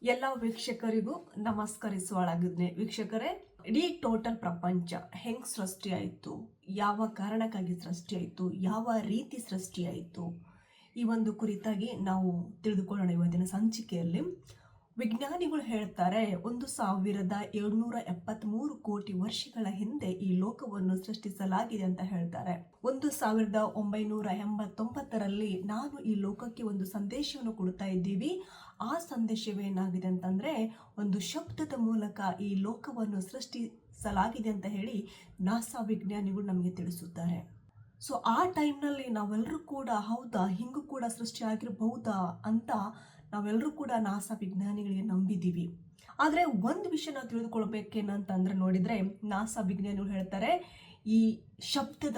ಎಲ್ಲ ವೀಕ್ಷಕರಿಗೂ ನಮಸ್ಕರಿಸುವಳಾಗಿದ್ನೆ. ವೀಕ್ಷಕರೇ, ಇಡೀ ಟೋಟಲ್ ಪ್ರಪಂಚ ಹೆಂಗ್ ಸೃಷ್ಟಿಯಾಯಿತು, ಯಾವ ಕಾರಣಕ್ಕಾಗಿ ಸೃಷ್ಟಿಯಾಯಿತು, ಯಾವ ರೀತಿ ಸೃಷ್ಟಿಯಾಯಿತು, ಈ ಒಂದು ಕುರಿತಾಗಿ ನಾವು ತಿಳಿದುಕೊಳ್ಳೋಣ ಇವತ್ತಿನ ಸಂಚಿಕೆಯಲ್ಲಿ. ವಿಜ್ಞಾನಿಗಳು ಹೇಳ್ತಾರೆ 1773 ಕೋಟಿ ವರ್ಷಗಳ ಹಿಂದೆ ಈ ಲೋಕವನ್ನು ಸೃಷ್ಟಿಸಲಾಗಿದೆ ಅಂತ ಹೇಳ್ತಾರೆ. 1989ರಲ್ಲಿ ನಾನು ಈ ಲೋಕಕ್ಕೆ ಒಂದು ಸಂದೇಶವನ್ನು ಕೊಡ್ತಾ ಇದ್ದೀವಿ. ಆ ಸಂದೇಶವೇನಾಗಿದೆ ಅಂತಂದ್ರೆ, ಒಂದು ಶಬ್ದದ ಮೂಲಕ ಈ ಲೋಕವನ್ನು ಸೃಷ್ಟಿಸಲಾಗಿದೆ ಅಂತ ಹೇಳಿ ನಾಸಾ ವಿಜ್ಞಾನಿಗಳು ನಮಗೆ ತಿಳಿಸುತ್ತಾರೆ. ಸೊ ಆ ಟೈಮ್ನಲ್ಲಿ ನಾವೆಲ್ಲರೂ ಕೂಡ ಹೌದಾ, ಹಿಂಗೂ ಕೂಡ ಸೃಷ್ಟಿ ಆಗಿರಬಹುದಾ ಅಂತ ನಾವೆಲ್ಲರೂ ಕೂಡ ನಾಸಾ ವಿಜ್ಞಾನಿಗಳಿಗೆ ನಂಬಿದ್ದೀವಿ. ಆದರೆ ಒಂದು ವಿಷಯ ನಾವು ತಿಳಿದುಕೊಳ್ಬೇಕೇನಂತಂದ್ರೆ ನೋಡಿದ್ರೆ, ನಾಸಾ ವಿಜ್ಞಾನಿಗಳು ಹೇಳ್ತಾರೆ ಈ ಶಬ್ದದ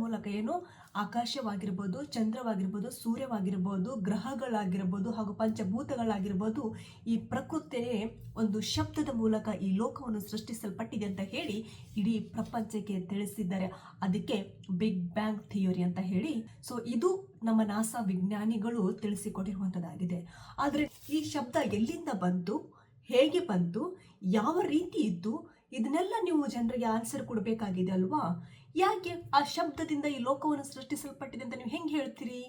ಮೂಲಕ ಏನು ಆಕಾಶವಾಗಿರ್ಬೋದು, ಚಂದ್ರವಾಗಿರ್ಬೋದು, ಸೂರ್ಯವಾಗಿರ್ಬೋದು, ಗ್ರಹಗಳಾಗಿರ್ಬೋದು ಹಾಗೂ ಪಂಚಭೂತಗಳಾಗಿರ್ಬೋದು, ಈ ಪ್ರಕೃತಿಯೇ ಒಂದು ಶಬ್ದದ ಮೂಲಕ ಈ ಲೋಕವನ್ನು ಸೃಷ್ಟಿಸಲ್ಪಟ್ಟಿದೆ ಅಂತ ಹೇಳಿ ಇಡೀ ಪ್ರಪಂಚಕ್ಕೆ ತಿಳಿಸಿದ್ದಾರೆ. ಅದಕ್ಕೆ ಬಿಗ್ ಬ್ಯಾಂಗ್ ಥಿಯರಿ ಅಂತ ಹೇಳಿ. ಸೊ ಇದು ನಮ್ಮ ನಾಸಾ ವಿಜ್ಞಾನಿಗಳು ತಿಳಿಸಿಕೊಟ್ಟಿರುವಂಥದ್ದಾಗಿದೆ. ಆದರೆ ಈ ಶಬ್ದ ಎಲ್ಲಿಂದ ಬಂತು, ಹೇಗೆ ಬಂತು, ಯಾವ ರೀತಿ ಇತ್ತು, ಇದನ್ನೆಲ್ಲ ನೀವು ಜನರಿಗೆ ಆನ್ಸರ್ ಕೊಡಬೇಕಾಗಿದೆ ಅಲ್ವಾ? ಯಾಕೆ ಆ ಶಬ್ದದಿಂದ ಈ ಲೋಕವನ್ನು ಸೃಷ್ಟಿಸಲ್ಪಟ್ಟಿದೆ ಅಂತ ನೀವು ಹೆಂಗೆ ಹೇಳ್ತೀರಿ?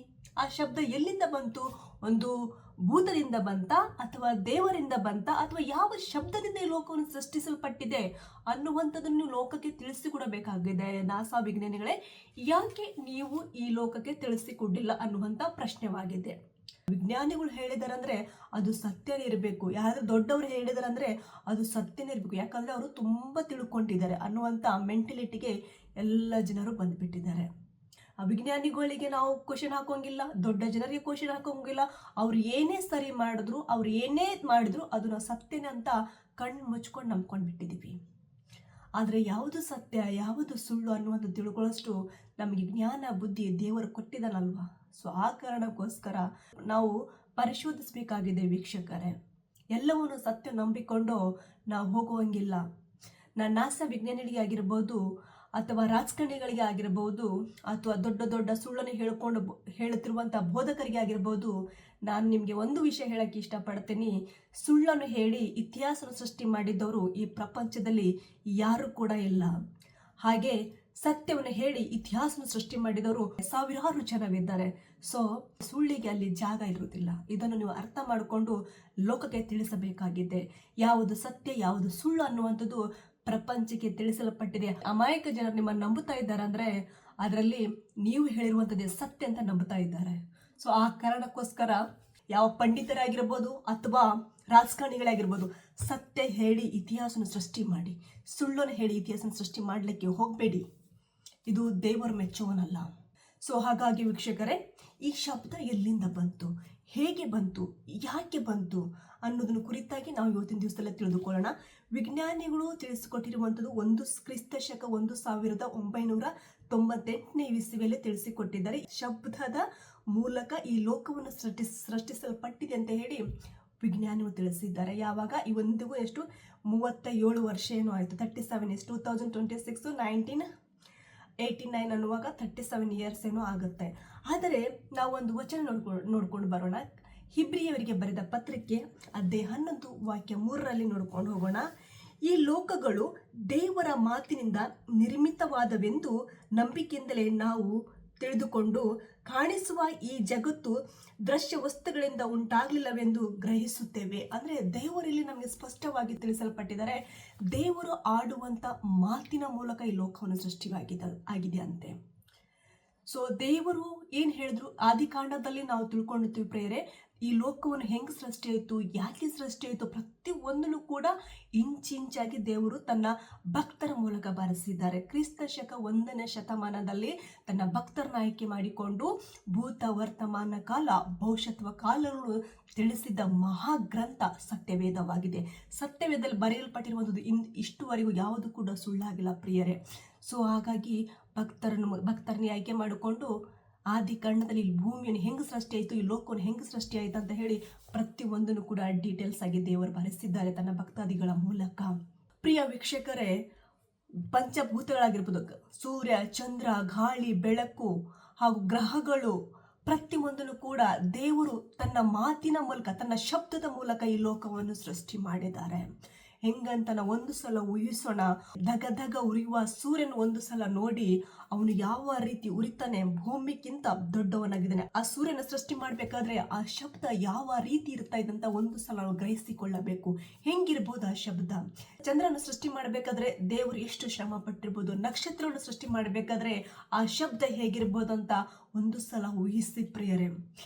ಆ ಶಬ್ದ ಎಲ್ಲಿಂದ ಬಂತು? ಒಂದು ಭೂತದಿಂದ ಬಂತ, ಅಥವಾ ದೇವರಿಂದ ಬಂತ, ಅಥವಾ ಯಾವ ಶಬ್ದದಿಂದ ಈ ಲೋಕವನ್ನು ಸೃಷ್ಟಿಸಲ್ಪಟ್ಟಿದೆ ಅನ್ನುವಂಥದ್ದನ್ನು ನೀವು ಲೋಕಕ್ಕೆ ತಿಳಿಸಿಕೊಡಬೇಕಾಗಿದೆ. ನಾಸಾ ವಿಜ್ಞಾನಿಗಳೇ, ಯಾಕೆ ನೀವು ಈ ಲೋಕಕ್ಕೆ ತಿಳಿಸಿಕೊಡ್ಲಿಲ್ಲ ಅನ್ನುವಂಥ ಪ್ರಶ್ನೆವಾಗಿದೆ. ವಿಜ್ಞಾನಿಗಳು ಹೇಳಿದಾರಂದ್ರೆ ಅದು ಸತ್ಯನೇ ಇರಬೇಕು, ಯಾರಾದ್ರೂ ದೊಡ್ಡವರು ಹೇಳಿದಾರಂದ್ರೆ ಅದು ಸತ್ಯನೇ ಇರಬೇಕು, ಯಾಕಂದ್ರೆ ಅವರು ತುಂಬಾ ತಿಳ್ಕೊಂಡಿದ್ದಾರೆ ಅನ್ನುವಂಥ ಮೆಂಟಲಿಟಿಗೆ ಎಲ್ಲ ಜನರು ಬಂದ್ಬಿಟ್ಟಿದ್ದಾರೆ. ಆ ವಿಜ್ಞಾನಿಗಳಿಗೆ ನಾವು ಕ್ವಶನ್ ಹಾಕೋಂಗಿಲ್ಲ, ದೊಡ್ಡ ಜನರಿಗೆ ಕ್ವಶನ್ ಹಾಕೋಂಗಿಲ್ಲ. ಅವ್ರು ಏನೇ ಸರಿ ಮಾಡಿದ್ರು, ಅವ್ರು ಏನೇ ಮಾಡಿದ್ರು ಅದು ನಾವು ಸತ್ಯನೇ ಅಂತ ಕಣ್ಣು ಮುಚ್ಕೊಂಡು ನಂಬ್ಕೊಂಡ್ಬಿಟ್ಟಿದ್ದೀವಿ. ಆದರೆ ಯಾವುದು ಸತ್ಯ, ಯಾವುದು ಸುಳ್ಳು ಅನ್ನುವಂಥ ತಿಳ್ಕೊಳ್ಳೋಷ್ಟು ನಮಗೆ ಜ್ಞಾನ ಬುದ್ಧಿ ದೇವರು ಕೊಟ್ಟಿದ್ದಾನಲ್ವಾ? ಸೊ ಆ ಕಾರಣಕ್ಕೋಸ್ಕರ ನಾವು ಪರಿಶೋಧಿಸಬೇಕಾಗಿದೆ ವೀಕ್ಷಕರೇ. ಎಲ್ಲವನ್ನು ಸತ್ಯ ನಂಬಿಕೊಂಡು ನಾವು ಹೋಗುವಂಗಿಲ್ಲ. ನಾಸಾ ವಿಜ್ಞಾನಿಗಳಿಗೆ ಆಗಿರ್ಬೋದು, ಅಥವಾ ರಾಜಕಾರಣಿಗಳಿಗೆ ಆಗಿರ್ಬೋದು, ಅಥವಾ ದೊಡ್ಡ ದೊಡ್ಡ ಸುಳ್ಳನ್ನು ಹೇಳುತ್ತಿರುವಂಥ ಬೋಧಕರಿಗೆ ಆಗಿರ್ಬೋದು, ನಾನು ನಿಮಗೆ ಒಂದು ವಿಷಯ ಹೇಳಕ್ಕೆ ಇಷ್ಟಪಡ್ತೀನಿ. ಸುಳ್ಳನ್ನು ಹೇಳಿ ಇತಿಹಾಸ ಸೃಷ್ಟಿ ಮಾಡಿದವರು ಈ ಪ್ರಪಂಚದಲ್ಲಿ ಯಾರು ಕೂಡ ಇಲ್ಲ. ಹಾಗೆ ಸತ್ಯವನ್ನು ಹೇಳಿ ಇತಿಹಾಸ ಸೃಷ್ಟಿ ಮಾಡಿದವರು ಸಾವಿರಾರು ಜನವಿದ್ದಾರೆ. ಸೊ ಸುಳ್ಳಿಗೆ ಅಲ್ಲಿ ಜಾಗ ಇರುವುದಿಲ್ಲ. ಇದನ್ನು ನೀವು ಅರ್ಥ ಮಾಡಿಕೊಂಡು ಲೋಕಕ್ಕೆ ತಿಳಿಸಬೇಕಾಗಿದೆ. ಯಾವುದು ಸತ್ಯ, ಯಾವುದು ಸುಳ್ಳು ಅನ್ನುವಂಥದ್ದು ಪ್ರಪಂಚಕ್ಕೆ ತಿಳಿಸಲ್ಪಟ್ಟಿದೆ. ಅಮಾಯಕ ಜನರು ನಿಮ್ಮನ್ನು ನಂಬುತ್ತಾ ಇದ್ದಾರೆ ಅಂದ್ರೆ ಅದರಲ್ಲಿ ನೀವು ಹೇಳಿರುವಂಥದ್ದೇ ಸತ್ಯ ಅಂತ ನಂಬುತ್ತಾ ಇದ್ದಾರೆ. ಸೊ ಆ ಕಾರಣಕ್ಕೋಸ್ಕರ ಯಾವ ಪಂಡಿತರಾಗಿರ್ಬೋದು ಅಥವಾ ರಾಜಕಾರಣಿಗಳಾಗಿರ್ಬೋದು, ಸತ್ಯ ಹೇಳಿ ಇತಿಹಾಸನ ಸೃಷ್ಟಿ ಮಾಡಿ, ಸುಳ್ಳನ್ನು ಹೇಳಿ ಇತಿಹಾಸನ ಸೃಷ್ಟಿ ಮಾಡಲಿಕ್ಕೆ ಹೋಗಬೇಡಿ. ಇದು ದೇವರು ಮೆಚ್ಚುವನಲ್ಲ. ಸೊ ಹಾಗಾಗಿ ವೀಕ್ಷಕರೇ, ಈ ಶಬ್ದ ಎಲ್ಲಿಂದ ಬಂತು, ಹೇಗೆ ಬಂತು, ಯಾಕೆ ಬಂತು ಅನ್ನೋದನ್ನು ಕುರಿತಾಗಿ ನಾವು ಇವತ್ತಿನ ದಿವಸದಲ್ಲೇ ತಿಳಿದುಕೊಳ್ಳೋಣ. ವಿಜ್ಞಾನಿಗಳು ತಿಳಿಸಿಕೊಟ್ಟಿರುವಂಥದ್ದು ಕ್ರಿಸ್ತ ಶಕ 1998ನೇ ಇಸವಿಯಲ್ಲಿ ತಿಳಿಸಿಕೊಟ್ಟಿದ್ದಾರೆ. ಶಬ್ದದ ಮೂಲಕ ಈ ಲೋಕವನ್ನು ಸೃಷ್ಟಿಸಲ್ಪಟ್ಟಿದೆ ಅಂತ ಹೇಳಿ ವಿಜ್ಞಾನಿಗಳು ತಿಳಿಸಿದ್ದಾರೆ. ಯಾವಾಗ ಇವೊಂದಿಗೂ ಎಷ್ಟು 37 ವರ್ಷ ಏನೋ ಆಯಿತು. 37 2026 1989 ಅನ್ನುವಾಗ 37 ಇಯರ್ಸ್ ಏನೋ ಆಗುತ್ತೆ. ಆದರೆ ನಾವು ಒಂದು ವಚನ ನೋಡ್ಕೊಂಡು ಬರೋಣ. ಹಿಬ್ರಿಯವರಿಗೆ ಬರೆದ ಪತ್ರಿಕೆ ಅಧ್ಯಾಯ 11 ವಾಕ್ಯ 3ರಲ್ಲಿ ನೋಡ್ಕೊಂಡು ಹೋಗೋಣ. ಈ ಲೋಕಗಳು ದೇವರ ಮಾತಿನಿಂದ ನಿರ್ಮಿತವಾದವೆಂದು ನಂಬಿಕೆಯಿಂದಲೇ ನಾವು ತಿಳಿದುಕೊಂಡು ಕಾಣಿಸುವ ಈ ಜಗತ್ತು ದೃಶ್ಯ ವಸ್ತುಗಳಿಂದ ಉಂಟಾಗಲಿಲ್ಲವೆಂದು ಗ್ರಹಿಸುತ್ತೇವೆ. ಅಂದ್ರೆ ದೇವರಲ್ಲಿ ನಮಗೆ ಸ್ಪಷ್ಟವಾಗಿ ತಿಳಿಸಲ್ಪಟ್ಟಿದ್ದಾರೆ, ದೇವರು ಆಡುವಂತ ಮಾತಿನ ಮೂಲಕ ಈ ಲೋಕವನ್ನು ಆಗಿದೆ ಅಂತೆ. ಸೊ ದೇವರು ಏನ್ ಹೇಳಿದ್ರು ಆದಿಕಾಂಡದಲ್ಲಿ ನಾವು ತಿಳ್ಕೊಂಡಿರ್ತೀವಿ ಪ್ರೇರೆ, ಈ ಲೋಕವನ್ನು ಹೆಂಗ್ ಸೃಷ್ಟಿಯಾಯಿತು, ಯಾಕೆ ಸೃಷ್ಟಿಯಾಯಿತು, ಪ್ರತಿಯೊಂದನ್ನು ಕೂಡ ಇಂಚಿಂಚಾಗಿ ದೇವರು ತನ್ನ ಭಕ್ತರ ಮೂಲಕ ಬರೆಸಿದ್ದಾರೆ. ಕ್ರಿಸ್ತ ಶಕ 1ನೇ ಶತಮಾನದಲ್ಲಿ ತನ್ನ ಭಕ್ತರನ್ನ ಆಯ್ಕೆ ಮಾಡಿಕೊಂಡು ಭೂತ ವರ್ತಮಾನ ಕಾಲ ಭವಿಷ್ಯತ್ವ ಕಾಲಗಳು ತಿಳಿಸಿದ್ದ ಮಹಾಗ್ರಂಥ ಸತ್ಯವೇದವಾಗಿದೆ. ಸತ್ಯವೇದದಲ್ಲಿ ಬರೆಯಲ್ಪಟ್ಟಿರುವಂಥದ್ದು ಇಷ್ಟುವರೆಗೂ ಯಾವುದು ಕೂಡ ಸುಳ್ಳಾಗಿಲ್ಲ ಪ್ರಿಯರೇ. ಸೊ ಹಾಗಾಗಿ ಭಕ್ತರನ್ನ ಆಯ್ಕೆ ಮಾಡಿಕೊಂಡು ಆದಿಕಾಂಡದಲ್ಲಿ ಈ ಭೂಮಿಯನ್ನು ಹೆಂಗೆ ಸೃಷ್ಟಿಯಾಯಿತು, ಈ ಲೋಕವನ್ನು ಹೆಂಗೆ ಸೃಷ್ಟಿಯಾಯಿತು ಅಂತ ಹೇಳಿ ಪ್ರತಿಯೊಂದನ್ನು ಕೂಡ ಡೀಟೇಲ್ಸ್ ಆಗಿ ದೇವರು ಬರೆಸಿದ್ದಾರೆ ತನ್ನ ಭಕ್ತಾದಿಗಳ ಮೂಲಕ. ಪ್ರಿಯ ವೀಕ್ಷಕರೇ, ಪಂಚಭೂತಗಳಾಗಿರ್ಬೋದು, ಸೂರ್ಯ, ಚಂದ್ರ, ಗಾಳಿ, ಬೆಳಕು ಹಾಗೂ ಗ್ರಹಗಳು ಪ್ರತಿಯೊಂದನ್ನು ಕೂಡ ದೇವರು ತನ್ನ ಮಾತಿನ ಮೂಲಕ, ತನ್ನ ಶಬ್ದದ ಮೂಲಕ ಈ ಲೋಕವನ್ನು ಸೃಷ್ಟಿ ಮಾಡಿದ್ದಾರೆ. ಹೆಂಗಂತ ನಾವು ಒಂದು ಸಲ ಊಹಿಸೋಣ. ಧಗ ಧಗ ಉರಿಯುವ ಸೂರ್ಯನ ಒಂದು ಸಲ ನೋಡಿ ಅವನು ಯಾವ ರೀತಿ ಉರಿತಾನೆ, ಭೂಮಿಗಿಂತ ದೊಡ್ಡವನಾಗಿದ್ದಾನೆ. ಆ ಸೂರ್ಯನ ಸೃಷ್ಟಿ ಮಾಡ್ಬೇಕಾದ್ರೆ ಆ ಶಬ್ದ ಯಾವ ರೀತಿ ಇರ್ತಾ ಇದೆ ಅಂತ ಒಂದು ಸಲ ನಾವು ಗ್ರಹಿಸಿಕೊಳ್ಳಬೇಕು. ಹೆಂಗಿರ್ಬೋದು ಆ ಶಬ್ದ? ಚಂದ್ರನ ಸೃಷ್ಟಿ ಮಾಡ್ಬೇಕಾದ್ರೆ ದೇವರು ಎಷ್ಟು ಶ್ರಮ ಪಟ್ಟಿರ್ಬೋದು. ನಕ್ಷತ್ರವನ್ನು ಸೃಷ್ಟಿ ಮಾಡ್ಬೇಕಾದ್ರೆ ಆ ಶಬ್ದ ಹೇಗಿರ್ಬೋದು ಅಂತ ಒಂದು ಸಲ ಊಹಿಸಿ ಪ್ರಿಯರೇ.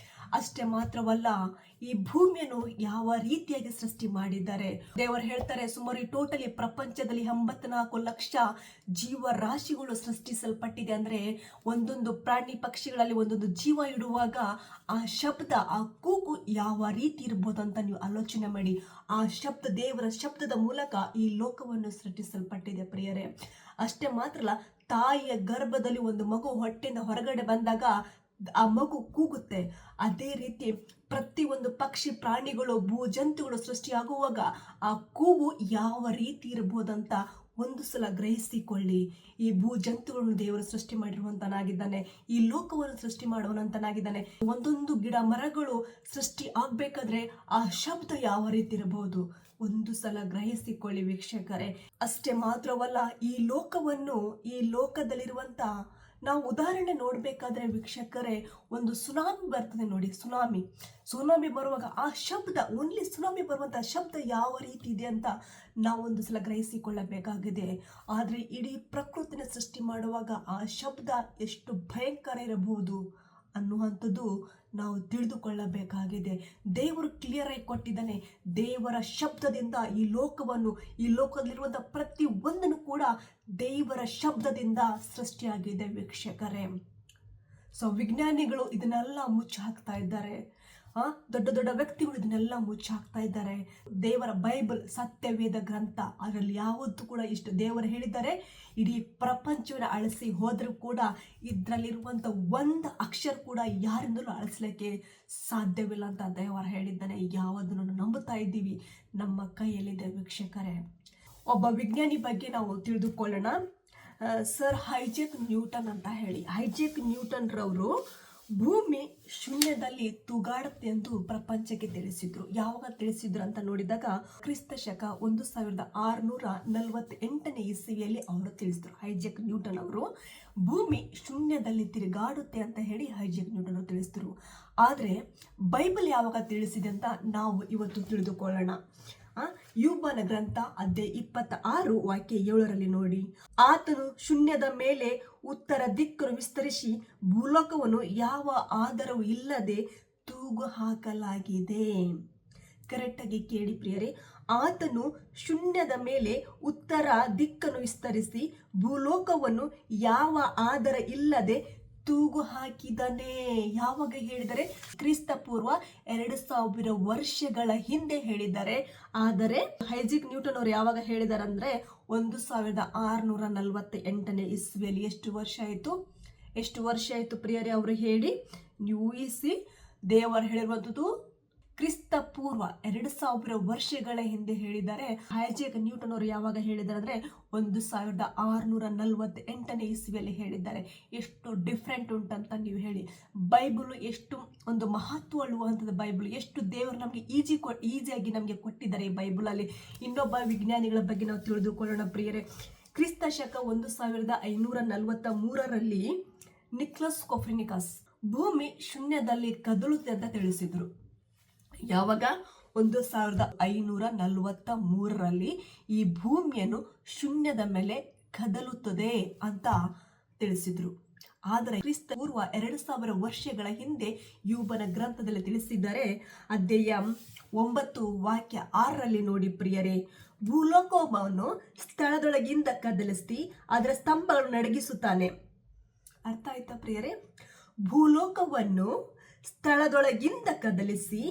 ಅಷ್ಟೇ ಮಾತ್ರವಲ್ಲ, ಈ ಭೂಮಿಯನ್ನು ಯಾವ ರೀತಿಯಾಗಿ ಸೃಷ್ಟಿ ಮಾಡಿದ್ದಾರೆ. ದೇವರು ಹೇಳ್ತಾರೆ, ಸುಮಾರು ಟೋಟಲಿ ಪ್ರಪಂಚದಲ್ಲಿ 84 ಲಕ್ಷ ಜೀವರಾಶಿಗಳು ಸೃಷ್ಟಿಸಲ್ಪಟ್ಟಿದೆ. ಅಂದ್ರೆ ಒಂದೊಂದು ಪ್ರಾಣಿ ಪಕ್ಷಿಗಳಲ್ಲಿ ಒಂದೊಂದು ಜೀವ ಇಡುವಾಗ ಆ ಶಬ್ದ, ಆ ಕೂಗು ಯಾವ ರೀತಿ ಇರ್ಬೋದು ಅಂತ ನೀವು ಆಲೋಚನೆ ಮಾಡಿ. ಆ ಶಬ್ದ, ದೇವರ ಶಬ್ದದ ಮೂಲಕ ಈ ಲೋಕವನ್ನು ಸೃಷ್ಟಿಸಲ್ಪಟ್ಟಿದೆ ಪ್ರಿಯರೇ. ಅಷ್ಟೇ ಮಾತ್ರ ಅಲ್ಲ, ತಾಯಿಯ ಗರ್ಭದಲ್ಲಿ ಒಂದು ಮಗು ಹೊಟ್ಟೆಯಿಂದ ಹೊರಗಡೆ ಬಂದಾಗ ಆ ಮಗು ಕೂಗುತ್ತೆ. ಅದೇ ರೀತಿ ಪ್ರತಿಯೊಂದು ಪಕ್ಷಿ, ಪ್ರಾಣಿಗಳು, ಭೂಜಂತುಗಳು ಸೃಷ್ಟಿಯಾಗುವಾಗ ಆ ಕೂಗು ಯಾವ ರೀತಿ ಇರ್ಬೋದಂತ ಒಂದು ಸಲ ಗ್ರಹಿಸಿಕೊಳ್ಳಿ. ಈ ಭೂಜಂತುಗಳನ್ನು ದೇವರು ಸೃಷ್ಟಿ ಮಾಡಿರುವಂತನಾಗಿದ್ದಾನೆ. ಈ ಲೋಕವನ್ನು ಸೃಷ್ಟಿ ಮಾಡುವಂತನಾಗಿದ್ದಾನೆ. ಒಂದೊಂದು ಗಿಡ ಮರಗಳು ಸೃಷ್ಟಿ ಆಗ್ಬೇಕಾದ್ರೆ ಆ ಶಬ್ದ ಯಾವ ರೀತಿ ಇರಬಹುದು ಒಂದು ಸಲ ಗ್ರಹಿಸಿಕೊಳ್ಳಿ ವೀಕ್ಷಕರೇ. ಅಷ್ಟೇ ಮಾತ್ರವಲ್ಲ, ಈ ಲೋಕದಲ್ಲಿರುವಂತ ನಾವು ಉದಾಹರಣೆ ನೋಡ್ಬೇಕಾದ್ರೆ ವೀಕ್ಷಕರೇ, ಒಂದು ಸುನಾಮಿ ಬರ್ತದೆ ನೋಡಿ. ಸುನಾಮಿ ಬರುವಾಗ ಆ ಶಬ್ದ, ಓನ್ಲಿ ಸುನಾಮಿ ಬರುವಂತಹ ಶಬ್ದ ಯಾವ ರೀತಿ ಇದೆ ಅಂತ ನಾವೊಂದು ಸಲ ಗ್ರಹಿಸಿಕೊಳ್ಳಬೇಕಾಗಿದೆ. ಆದ್ರೆ ಇಡೀ ಪ್ರಕೃತಿನ ಸೃಷ್ಟಿ ಮಾಡುವಾಗ ಆ ಶಬ್ದ ಎಷ್ಟು ಭಯಂಕರ ಇರಬಹುದು ಅನ್ನುವಂಥದ್ದು ನಾವು ತಿಳಿದುಕೊಳ್ಳಬೇಕಾಗಿದೆ. ದೇವರು ಕ್ಲಿಯರ್ ಆಗಿ ಕೊಟ್ಟಿದ್ದಾನೆ. ದೇವರ ಶಬ್ದದಿಂದ ಈ ಲೋಕದಲ್ಲಿರುವಂತಹ ಪ್ರತಿ ಒಂದನ್ನು ಕೂಡ ದೇವರ ಶಬ್ದದಿಂದ ಸೃಷ್ಟಿಯಾಗಿದೆ ವೀಕ್ಷಕರೇ. ಸೊ ವಿಜ್ಞಾನಿಗಳು ಇದನ್ನೆಲ್ಲ ಮುಚ್ಚಿ ಹಾಕ್ತಾ ಇದ್ದಾರೆ. ದೊಡ್ಡ ದೊಡ್ಡ ವ್ಯಕ್ತಿಗಳು ಇದನ್ನೆಲ್ಲ ಮುಚ್ಚಿ ಹಾಕ್ತಾ ಇದ್ದಾರೆ. ದೇವರ ಬೈಬಲ್, ಸತ್ಯವೇದ ಗ್ರಂಥ, ಅದರಲ್ಲಿ ಯಾವತ್ತೂ ಕೂಡ ಇಷ್ಟು ದೇವರು ಹೇಳಿದ್ದಾರೆ. ಇಡೀ ಪ್ರಪಂಚವನ್ನು ಅಳಿಸಿ ಹೋದ್ರೂ ಕೂಡ ಇದರಲ್ಲಿರುವಂಥ ಒಂದು ಅಕ್ಷರ ಕೂಡ ಯಾರಿಂದಲೂ ಅಳಿಸ್ಲಿಕ್ಕೆ ಸಾಧ್ಯವಿಲ್ಲ ಅಂತ ದೇವರು ಹೇಳಿದ್ದಾನೆ. ಯಾವುದನ್ನು ನಂಬುತ್ತಾ ಇದ್ದೀವಿ, ನಮ್ಮ ಕೈಯಲ್ಲಿದೆ ವೀಕ್ಷಕರೇ. ಒಬ್ಬ ವಿಜ್ಞಾನಿ ಬಗ್ಗೆ ನಾವು ತಿಳಿದುಕೊಳ್ಳೋಣ. ಸರ್ ಐಜಾಕ್ ನ್ಯೂಟನ್ ಅಂತ ಹೇಳಿ. ಐಜಾಕ್ ನ್ಯೂಟನ್ ರವರು ಭೂಮಿ ಶೂನ್ಯದಲ್ಲಿ ತೂಗಾಡುತ್ತೆ ಎಂದು ಪ್ರಪಂಚಕ್ಕೆ ತಿಳಿಸಿದ್ರು. ಯಾವಾಗ ತಿಳಿಸಿದ್ರು ಅಂತ ನೋಡಿದಾಗ ಕ್ರಿಸ್ತ ಶಕ 1648 ಇಸವಿಯಲ್ಲಿ ಅವರು ತಿಳಿಸಿದ್ರು. ಐಜಾಕ್ ನ್ಯೂಟನ್ ಅವರು ಭೂಮಿ ಶೂನ್ಯದಲ್ಲಿ ತಿರುಗಾಡುತ್ತೆ ಅಂತ ಹೇಳಿ ಐಜಾಕ್ ನ್ಯೂಟನ್ ಅವರು ತಿಳಿಸಿದ್ರು. ಆದ್ರೆ ಬೈಬಲ್ ಯಾವಾಗ ತಿಳಿಸಿದೆ ಅಂತ ನಾವು ಇವತ್ತು ತಿಳಿದುಕೊಳ್ಳೋಣ. ಯೋಬನ ಗ್ರಂಥ ಅಧ್ಯಾಯ 26 ವಾಕ್ಯ 7ರಲ್ಲಿ ನೋಡಿ. ಆತನು ಶೂನ್ಯದ ಮೇಲೆ ಉತ್ತರ ದಿಕ್ಕನ್ನು ವಿಸ್ತರಿಸಿ ಭೂಲೋಕವನ್ನು ಯಾವ ಆಧಾರವೂ ಇಲ್ಲದೆ ತೂಗು ಹಾಕಲಾಗಿದೆ. ಕರೆಕ್ಟಾಗಿ ಕೇಳಿ ಪ್ರಿಯರೇ. ಆತನು ಶೂನ್ಯದ ಮೇಲೆ ಉತ್ತರ ದಿಕ್ಕನ್ನು ವಿಸ್ತರಿಸಿ ಭೂಲೋಕವನ್ನು ಯಾವ ಆಧಾರ ಇಲ್ಲದೆ ತೂಗು ಹಾಕಿದನೆ. ಯಾವಾಗ ಹೇಳಿದರೆ ಕ್ರಿಸ್ತ ಪೂರ್ವ 2000 ವರ್ಷಗಳ ಹಿಂದೆ ಹೇಳಿದ್ದಾರೆ. ಆದರೆ ಐಜಾಕ್ ನ್ಯೂಟನ್ ಅವರು ಯಾವಾಗ ಹೇಳಿದ್ದಾರೆ ಅಂದ್ರೆ 1648 ಇಸ್ವಿಯಲ್ಲಿ. ಎಷ್ಟು ವರ್ಷ ಆಯ್ತು ಪ್ರಿಯರೇ ಅವರು ಹೇಳಿ? ನೀವು ಊಹಿಸಿ. ದೇವರು ಹೇಳಿರುವಂಥದ್ದು ಕ್ರಿಸ್ತ ಪೂರ್ವ 2000 ವರ್ಷಗಳ ಹಿಂದೆ ಹೇಳಿದ್ದಾರೆ. ಐಜಾಕ್ ನ್ಯೂಟನ್ ಅವರು ಯಾವಾಗ ಹೇಳಿದ್ದಾರೆ ಅಂದ್ರೆ 1648 ಇಸ್ವಿಯಲ್ಲಿ ಹೇಳಿದ್ದಾರೆ. ಎಷ್ಟು ಡಿಫ್ರೆಂಟ್ ಉಂಟಂತ ನೀವು ಹೇಳಿ. ಬೈಬಲ್ ಎಷ್ಟು ಒಂದು ಮಹತ್ವ ಉಳ್ಳುವಂಥದ್ದು. ಬೈಬಲ್ ಎಷ್ಟು ದೇವರು ನಮಗೆ ಈಸಿಯಾಗಿ ನಮಗೆ ಕೊಟ್ಟಿದ್ದಾರೆ ಈ ಬೈಬಲ್ ಅಲ್ಲಿ. ಇನ್ನೊಬ್ಬ ವಿಜ್ಞಾನಿಗಳ ಬಗ್ಗೆ ನಾವು ತಿಳಿದುಕೊಳ್ಳೋಣ ಪ್ರಿಯರೇ. ಕ್ರಿಸ್ತ ಶಕ 1543ರಲ್ಲಿ ನಿಕೋಲಸ್ ಕೋಪರ್ನಿಕಸ್ ಭೂಮಿ ಶೂನ್ಯದಲ್ಲಿ ಕದಲುತ್ತೆ ಅಂತ ತಿಳಿಸಿದ್ರು. ಯಾವಾಗ 1543ರಲ್ಲಿ ಈ ಭೂಮಿಯನ್ನು ಶೂನ್ಯದ ಮೇಲೆ ಕದಲುತ್ತದೆ ಅಂತ ತಿಳಿಸಿದ್ರು. ಆದರೆ ಕ್ರಿಸ್ತ ಪೂರ್ವ 2000 ವರ್ಷಗಳ ಹಿಂದೆ ಯೋಬನ ಗ್ರಂಥದಲ್ಲಿ ತಿಳಿಸಿದ್ದಾರೆ. ಅಧ್ಯಾಯ 9 ವಾಕ್ಯ 6ರಲ್ಲಿ ನೋಡಿ ಪ್ರಿಯರೇ. ಭೂಲೋಕವನ್ನು ಸ್ಥಳದೊಳಗಿಂದ ಕದಲಿಸಿ ಅದರ ಸ್ತಂಭಗಳನ್ನು ನಡಗಿಸುತ್ತಾನೆ. ಅರ್ಥ ಆಯ್ತಾ ಪ್ರಿಯರೇ? ಭೂಲೋಕವನ್ನು ಸ್ಥಳದೊಳಗಿಂದ ಕದಲಿಸಿ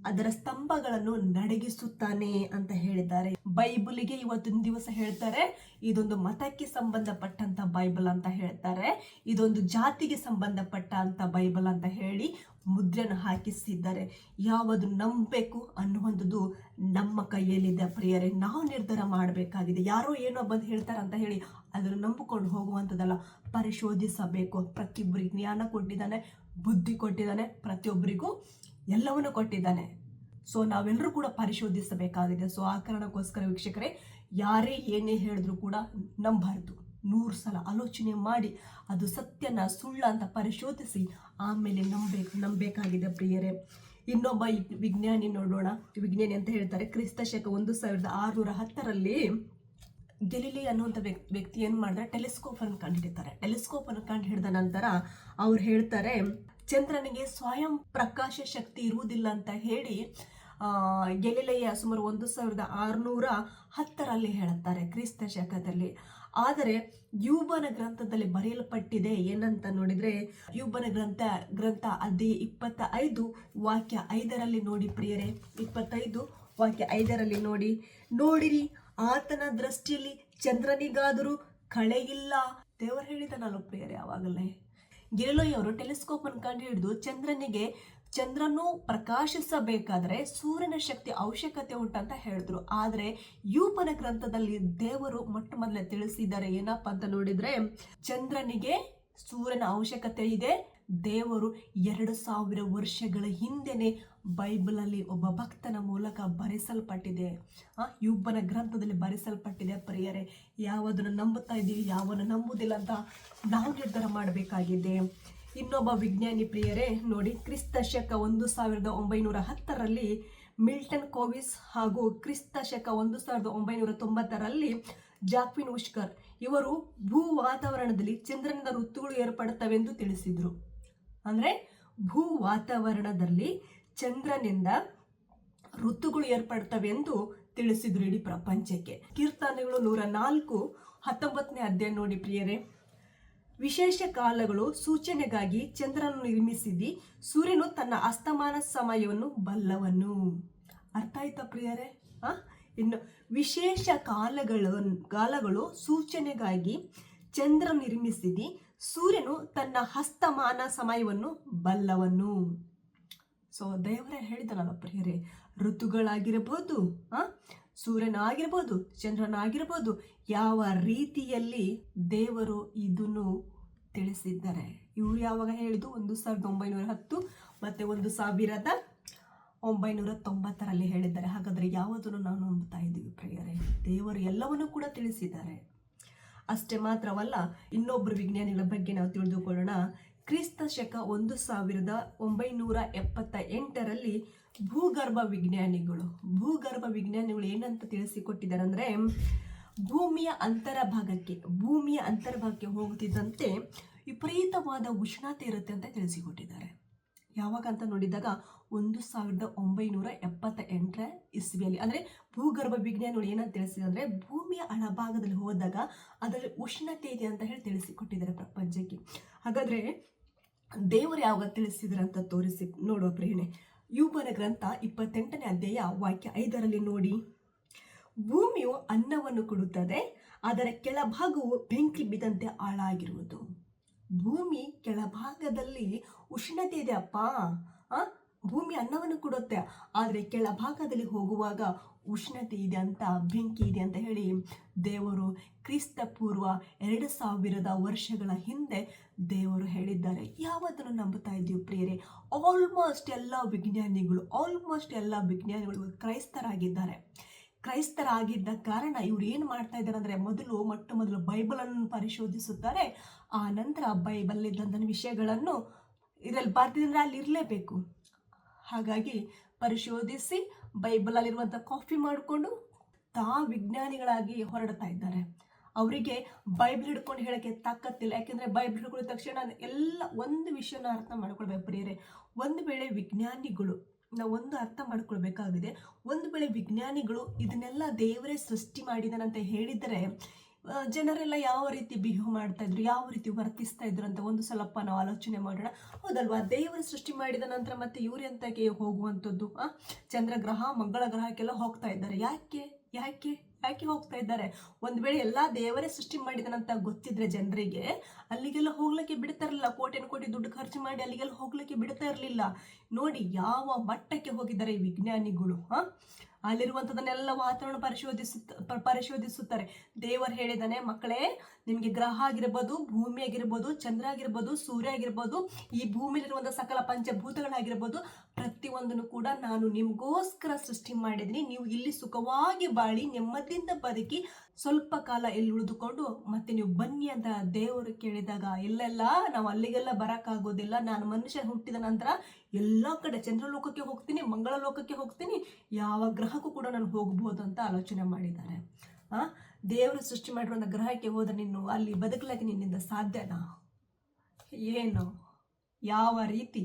ಅದರ ಸ್ತಂಭಗಳನ್ನು ನಡಗಿಸುತ್ತಾನೆ ಅಂತ ಹೇಳಿದ್ದಾರೆ. ಬೈಬಲಿಗೆ ಇವತ್ತಿನ ದಿವಸ ಹೇಳ್ತಾರೆ ಇದೊಂದು ಮತಕ್ಕೆ ಸಂಬಂಧಪಟ್ಟಂತ ಬೈಬಲ್ ಅಂತ ಹೇಳ್ತಾರೆ. ಇದೊಂದು ಜಾತಿಗೆ ಸಂಬಂಧಪಟ್ಟ ಅಂತ ಬೈಬಲ್ ಅಂತ ಹೇಳಿ ಮುದ್ರೆಯನ್ನು ಹಾಕಿಸಿದ್ದಾರೆ. ಯಾವುದು ನಂಬಬೇಕು ಅನ್ನುವಂಥದ್ದು ನಮ್ಮ ಕೈಯಲ್ಲಿದೆ ಪ್ರಿಯರೇ. ನಾವು ನಿರ್ಧಾರ ಮಾಡಬೇಕಾಗಿದೆ. ಯಾರೋ ಏನೋ ಬಂದು ಹೇಳ್ತಾರೆ ಅಂತ ಹೇಳಿ ಅದನ್ನು ನಂಬಿಕೊಂಡು ಹೋಗುವಂಥದ್ದಲ್ಲ, ಪರಿಶೋಧಿಸಬೇಕು. ಪ್ರತಿಯೊಬ್ಬರಿಗೆ ಜ್ಞಾನ ಕೊಟ್ಟಿದ್ದಾನೆ, ಬುದ್ಧಿ ಕೊಟ್ಟಿದ್ದಾನೆ, ಪ್ರತಿಯೊಬ್ಬರಿಗೂ ಎಲ್ಲವನ್ನು ಕೊಟ್ಟಿದ್ದಾನೆ. ಸೊ ನಾವೆಲ್ಲರೂ ಕೂಡ ಪರಿಶೋಧಿಸಬೇಕಾಗಿದೆ. ಸೊ ಆ ಕಾರಣಕ್ಕೋಸ್ಕರ ವೀಕ್ಷಕರೇ, ಯಾರೇ ಏನೇ ಹೇಳಿದ್ರು ಕೂಡ ನಂಬಾರ್ದು. 100 ಸಲ ಆಲೋಚನೆ ಮಾಡಿ ಅದು ಸತ್ಯನ ಸುಳ್ಳ ಅಂತ ಪರಿಶೋಧಿಸಿ ಆಮೇಲೆ ನಂಬಬೇಕಾಗಿದೆ ಪ್ರಿಯರೇ. ಇನ್ನೊಬ್ಬ ವಿಜ್ಞಾನಿ ನೋಡೋಣ. ವಿಜ್ಞಾನಿ ಅಂತ ಹೇಳ್ತಾರೆ, ಕ್ರಿಸ್ತ ಶಕ 1610ರಲ್ಲಿ ಗೆಲಿಲಿ ಅನ್ನುವಂಥ ವ್ಯಕ್ತಿ ಏನು ಮಾಡಿದ್ರೆ ಟೆಲಿಸ್ಕೋಪ್ ಅನ್ನು ಕಂಡುಹಿಡಿತಾರೆ. ಟೆಲಿಸ್ಕೋಪ್ ಅನ್ನು ಕಂಡು ಹಿಡಿದ ನಂತರ ಅವ್ರು ಹೇಳ್ತಾರೆ, ಚಂದ್ರನಿಗೆ ಸ್ವಯಂ ಪ್ರಕಾಶ ಶಕ್ತಿ ಇರುವುದಿಲ್ಲ ಅಂತ ಹೇಳಿ ಗೆಲಿಲಿಯ ಸುಮಾರು 1610ರಲ್ಲಿ ಹೇಳುತ್ತಾರೆ, ಕ್ರಿಸ್ತ ಶಕದಲ್ಲಿ. ಆದರೆ ಯೂಬನ ಗ್ರಂಥದಲ್ಲಿ ಬರೆಯಲ್ಪಟ್ಟಿದೆ ಏನಂತ ನೋಡಿದ್ರೆ, ಯೂಬನ ಗ್ರಂಥ ಅಧ್ಯಾಯ 25 ವಾಕ್ಯ 5ರಲ್ಲಿ ನೋಡಿ ಪ್ರಿಯರೇ. 25 ವಾಕ್ಯ 5ರಲ್ಲಿ ನೋಡಿರಿ, ಆತನ ದೃಷ್ಟಿಯಲ್ಲಿ ಚಂದ್ರನಿಗಾದರೂ ಕಳೆಯಿಲ್ಲ. ದೇವರು ಹೇಳಿದನಲ್ಲ ಪ್ರಿಯರೇ. ಆವಾಗಲೇ ಗೆಲಿಲಿಯವರು ಟೆಲಿಸ್ಕೋಪ್ ಅನ್ನು ಕಂಡು ಹಿಡಿದು ಚಂದ್ರನು ಪ್ರಕಾಶಿಸಬೇಕಾದ್ರೆ ಸೂರ್ಯನ ಶಕ್ತಿ ಅವಶ್ಯಕತೆ ಉಂಟಂತ ಹೇಳಿದ್ರು. ಆದರೆ ಯೂಬನ ಗ್ರಂಥದಲ್ಲಿ ದೇವರು ಮೊಟ್ಟ ಮೊದಲೇ ತಿಳಿಸಿದ್ದಾರೆ ಏನಪ್ಪ ಅಂತ ನೋಡಿದ್ರೆ, ಚಂದ್ರನಿಗೆ ಸೂರ್ಯನ ಅವಶ್ಯಕತೆ ಇದೆ. ದೇವರು 2000 ವರ್ಷಗಳ ಹಿಂದೆನೆ ಬೈಬಲಲ್ಲಿ ಒಬ್ಬ ಭಕ್ತನ ಮೂಲಕ ಬರೆಸಲ್ಪಟ್ಟಿದೆ. ಯೂಬನ ಗ್ರಂಥದಲ್ಲಿ ಬರೆಸಲ್ಪಟ್ಟಿದೆ ಪ್ರಿಯರೇ. ಯಾವದನ್ನು ನಂಬುತ್ತಾ ಇದ್ದೀವಿ, ಯಾವನ್ನು ನಂಬುವುದಿಲ್ಲ ಅಂತ ನಾವು ನಿರ್ಧಾರ ಮಾಡಬೇಕಾಗಿದೆ. ಇನ್ನೊಬ್ಬ ವಿಜ್ಞಾನಿ ಪ್ರಿಯರೇ ನೋಡಿ, ಕ್ರಿಸ್ತ ಶಕ 1910ರಲ್ಲಿ ಮಿಲ್ಟನ್ ಕೋವಿಸ್ ಹಾಗೂ ಕ್ರಿಸ್ತ ಶಕ 1990ರಲ್ಲಿ ಜಾಕ್ವಿನ್ ಉಷ್ಕರ್ ಇವರು ಭೂ ವಾತಾವರಣದಲ್ಲಿ ಚಂದ್ರನಿಂದ ಋತುಗಳು ಏರ್ಪಡುತ್ತವೆಂದು ತಿಳಿಸಿದ್ರು. ಅಂದ್ರೆ ಭೂ ವಾತಾವರಣದಲ್ಲಿ ಚಂದ್ರನಿಂದ ಋತುಗಳು ಏರ್ಪಡ್ತವೆ ಎಂದು ತಿಳಿಸಿದ್ರು ಇಡೀ ಪ್ರಪಂಚಕ್ಕೆ. ಕೀರ್ತನೆಗಳು 104 19ನೇ ಅಧ್ಯಾಯ ನೋಡಿ ಪ್ರಿಯರೇ. ವಿಶೇಷ ಕಾಲಗಳು ಸೂಚನೆಗಾಗಿ ಚಂದ್ರನನ್ನು ನಿರ್ಮಿಸಿದಿ, ಸೂರ್ಯನು ತನ್ನ ಅಸ್ತಮಾನ ಸಮಯವನ್ನು ಬಲ್ಲವನು. ಅರ್ಥ ಆಯ್ತಾ ಪ್ರಿಯರೇ? ಇನ್ನು ವಿಶೇಷ ಕಾಲಗಳು ಸೂಚನೆಗಾಗಿ ಚಂದ್ರ ನಿರ್ಮಿಸಿದಿ, ಸೂರ್ಯನು ತನ್ನ ಹಸ್ತಮಾನ ಸಮಯವನ್ನು ಬಲ್ಲವನು. ಸೊ ದೇವರೇ ಹೇಳಿದನಲ್ಲ ಪ್ರಿಯರೇ, ಋತುಗಳಾಗಿರಬಹುದು, ಸೂರ್ಯನಾಗಿರ್ಬೋದು, ಚಂದ್ರನಾಗಿರ್ಬೋದು, ಯಾವ ರೀತಿಯಲ್ಲಿ ದೇವರು ಇದನ್ನು ತಿಳಿಸಿದ್ದಾರೆ. ಇವರು ಯಾವಾಗ ಹೇಳಿದ್ದು 1910 ಮತ್ತೆ 1990ರಲ್ಲಿ ಹೇಳಿದ್ದಾರೆ. ಹಾಗಾದ್ರೆ ಯಾವುದನ್ನು ನಾವು ನಂಬ್ತಾ ಇದ್ದೀವಿ ಪ್ರಿಯರೇ? ದೇವರು ಎಲ್ಲವನ್ನೂ ಕೂಡ ತಿಳಿಸಿದ್ದಾರೆ. ಅಷ್ಟೇ ಮಾತ್ರವಲ್ಲ, ಇನ್ನೊಬ್ಬರು ವಿಜ್ಞಾನಿಗಳ ಬಗ್ಗೆ ನಾವು ತಿಳಿದುಕೊಳ್ಳೋಣ. ಕ್ರಿಸ್ತ ಶಕ 1978ರಲ್ಲಿ ಭೂಗರ್ಭ ವಿಜ್ಞಾನಿಗಳು ಏನಂತ ತಿಳಿಸಿಕೊಟ್ಟಿದ್ದಾರೆ ಅಂದ್ರೆ, ಭೂಮಿಯ ಅಂತರ್ಭಾಗಕ್ಕೆ ಹೋಗುತ್ತಿದ್ದಂತೆ ವಿಪರೀತವಾದ ಉಷ್ಣತೆ ಇರುತ್ತೆ ಅಂತ ತಿಳಿಸಿಕೊಟ್ಟಿದ್ದಾರೆ. ಯಾವಾಗ ಅಂತ ನೋಡಿದಾಗ 1978 ಇಸ್ವಿಯಲ್ಲಿ. ಅಂದ್ರೆ ಭೂಗರ್ಭ ವಿಜ್ಞಾನಿಗಳು ಏನಂತ ತಿಳಿಸಿದ್ರೆ ಅಂದ್ರೆ, ಭೂಮಿಯ ಅಳಭಾಗದಲ್ಲಿ ಹೋದಾಗ ಅದರಲ್ಲಿ ಉಷ್ಣತೆ ಇದೆ ಅಂತ ಹೇಳಿ ತಿಳಿಸಿಕೊಟ್ಟಿದ್ದಾರೆ ಪ್ರಪಂಚಕ್ಕೆ. ಹಾಗಾದ್ರೆ ದೇವರು ಯಾವಾಗ ತಿಳಿಸಿದ್ರೆ ಅಂತ ತೋರಿಸಿ ನೋಡುವ ಪ್ರೇರಣೆ. ಯೂಬನ ಗ್ರಂಥ 28ನೇ ಅಧ್ಯಾಯ ವಾಕ್ಯ 5ರಲ್ಲಿ ನೋಡಿ, ಭೂಮಿಯು ಅನ್ನವನ್ನು ಕೊಡುತ್ತದೆ, ಅದರ ಕೆಳಭಾಗವು ಬೆಂಕಿ ಬಿದ್ದಂತೆ ಹಾಳಾಗಿರುವುದು. ಭೂಮಿ ಕೆಳಭಾಗದಲ್ಲಿ ಉಷ್ಣತೆ ಇದೆ ಅಪ್ಪ, ಭೂಮಿ ಅನ್ನವನ್ನು ಕೊಡುತ್ತೆ, ಆದರೆ ಕೆಳಭಾಗದಲ್ಲಿ ಹೋಗುವಾಗ ಉಷ್ಣತೆ ಇದೆ ಅಂತ, ಬೆಂಕಿ ಇದೆ ಅಂತ ಹೇಳಿ ದೇವರು ಕ್ರಿಸ್ತ ಪೂರ್ವ 2000 ವರ್ಷಗಳ ಹಿಂದೆ ದೇವರು ಹೇಳಿದ್ದಾರೆ. ಯಾವತ್ತನ್ನು ನಂಬುತ್ತಾ ಇದ್ದೀವಿ ಪ್ರಿಯರೇ? ಆಲ್ಮೋಸ್ಟ್ ಎಲ್ಲ ವಿಜ್ಞಾನಿಗಳು ಕ್ರೈಸ್ತರಾಗಿದ್ದಾರೆ. ಕ್ರೈಸ್ತರಾಗಿದ್ದ ಕಾರಣ ಇವ್ರು ಏನು ಮಾಡ್ತಾ ಇದ್ದಾರೆ ಅಂದರೆ, ಮೊಟ್ಟ ಮೊದಲು ಬೈಬಲನ್ನು ಪರಿಶೋಧಿಸುತ್ತಾರೆ. ಆ ನಂತರ ಬೈಬಲ್ ಇದ್ದಂಥ ವಿಷಯಗಳನ್ನು ಇದರಲ್ಲಿ ಬರ್ದಿದ್ರೆ ಅಲ್ಲಿ ಇರಲೇಬೇಕು. ಹಾಗಾಗಿ ಪರಿಶೋಧಿಸಿ ಬೈಬಲಲ್ಲಿರುವಂಥ ಕಾಪಿ ಮಾಡಿಕೊಂಡು ವಿಜ್ಞಾನಿಗಳಾಗಿ ಹೊರಡ್ತಾ ಇದ್ದಾರೆ. ಅವರಿಗೆ ಬೈಬಲ್ ಹಿಡ್ಕೊಂಡು ಹೇಳೋಕ್ಕೆ ತಾಕತ್ತಿಲ್ಲ. ಯಾಕೆಂದರೆ ಬೈಬಲ್ ಹಿಡ್ಕೊಂಡ ತಕ್ಷಣ ಎಲ್ಲ ಒಂದು ವಿಷಯನ ಅರ್ಥ ಮಾಡ್ಕೊಳ್ಬೇಕು ಪ್ರಿಯರೇ. ಒಂದು ವೇಳೆ ವಿಜ್ಞಾನಿಗಳು, ನಾವು ಒಂದು ಅರ್ಥ ಮಾಡ್ಕೊಳ್ಬೇಕಾಗಿದೆ, ಒಂದು ವೇಳೆ ವಿಜ್ಞಾನಿಗಳು ಇದನ್ನೆಲ್ಲ ದೇವರೇ ಸೃಷ್ಟಿ ಮಾಡಿದಾನಂತ ಹೇಳಿದರೆ ಜನರೆಲ್ಲ ಯಾವ ರೀತಿ ಬಿಹೇವ್ ಮಾಡ್ತಾ ಇದ್ರು, ಯಾವ ರೀತಿ ವರ್ತಿಸ್ತಾ ಇದ್ರು ಅಂತ ಒಂದು ಸ್ವಲ್ಪ ನಾವು ಆಲೋಚನೆ ಮಾಡೋಣ. ಹೌದಲ್ವಾ? ದೇವರು ಸೃಷ್ಟಿ ಮಾಡಿದ ನಂತರ ಮತ್ತೆ ಇವ್ರು ಎಂತಕ್ಕೆ ಹೋಗುವಂಥದ್ದು? ಚಂದ್ರಗ್ರಹ, ಮಂಗಳ ಗ್ರಹಕ್ಕೆಲ್ಲ ಹೋಗ್ತಾ ಇದ್ದಾರೆ. ಯಾಕೆ ಹೋಗ್ತಾ ಇದ್ದಾರೆ? ಒಂದು ವೇಳೆ ಎಲ್ಲ ದೇವರೇ ಸೃಷ್ಟಿ ಮಾಡಿದನಂತ ಗೊತ್ತಿದ್ರೆ ಜನರಿಗೆ ಅಲ್ಲಿಗೆಲ್ಲ ಹೋಗ್ಲಿಕ್ಕೆ ಬಿಡ್ತಾ ಇರಲಿಲ್ಲ. ಕೋಟಿ ದುಡ್ಡು ಖರ್ಚು ಮಾಡಿ ಅಲ್ಲಿಗೆಲ್ಲ ಹೋಗ್ಲಿಕ್ಕೆ ಬಿಡ್ತಾ ಇರಲಿಲ್ಲ. ನೋಡಿ ಯಾವ ಮಟ್ಟಕ್ಕೆ ಹೋಗಿದ್ದಾರೆ ಈ ವಿಜ್ಞಾನಿಗಳು. ಅಲ್ಲಿರುವಂಥದ್ದನ್ನೆಲ್ಲ ವಾತಾವರಣ ಪರಿಶೋಧಿಸುತ್ತಾರೆ. ದೇವರು ಹೇಳಿದಾನೆ, ಮಕ್ಕಳೇ, ನಿಮಗೆ ಗ್ರಹ ಆಗಿರ್ಬೋದು, ಭೂಮಿ ಆಗಿರ್ಬೋದು, ಚಂದ್ರ ಆಗಿರ್ಬೋದು, ಸೂರ್ಯ ಆಗಿರ್ಬೋದು, ಈ ಭೂಮಿಯಲ್ಲಿರುವಂಥ ಸಕಲ ಪಂಚಭೂತಗಳಾಗಿರ್ಬೋದು, ಪ್ರತಿಯೊಂದನ್ನು ಕೂಡ ನಾನು ನಿಮಗೋಸ್ಕರ ಸೃಷ್ಟಿ ಮಾಡಿದ್ದೀನಿ. ನೀವು ಇಲ್ಲಿ ಸುಖವಾಗಿ ಬಾಳಿ ನೆಮ್ಮದಿಯಿಂದ ಬದುಕಿ ಸ್ವಲ್ಪ ಕಾಲ ಇಲ್ಲಿ ಉಳಿದುಕೊಂಡು ಮತ್ತೆ ನೀವು ಬನ್ನಿ ಅಂತ ದೇವರು ಕೇಳಿದಾಗ, ಇಲ್ಲೆಲ್ಲ ನಾವು ಅಲ್ಲಿಗೆಲ್ಲ ಬರೋಕ್ಕಾಗೋದಿಲ್ಲ, ನಾನು ಮನುಷ್ಯ ಹುಟ್ಟಿದ ನಂತರ ಎಲ್ಲ ಕಡೆ ಚಂದ್ರಲೋಕಕ್ಕೆ ಹೋಗ್ತೀನಿ, ಮಂಗಳ ಲೋಕಕ್ಕೆ ಹೋಗ್ತೀನಿ, ಯಾವ ಗ್ರಹಕ್ಕೂ ಕೂಡ ನಾನು ಹೋಗ್ಬೋದು ಅಂತ ಆಲೋಚನೆ ಮಾಡಿದ್ದಾರೆ. ದೇವರು ಸೃಷ್ಟಿ ಮಾಡಿರುವಂಥ ಗ್ರಹಕ್ಕೆ ಹೋದ್ರೆ ನೀನು ಅಲ್ಲಿ ಬದುಕಲಿಕ್ಕೆ ನಿನ್ನಿಂದ ಸಾಧ್ಯನಾ? ಏನು, ಯಾವ ರೀತಿ?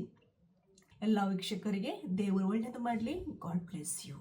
ಎಲ್ಲ ವೀಕ್ಷಕರಿಗೆ ದೇವರು ಒಳ್ಳೆಯದು ಮಾಡಲಿ. God bless you.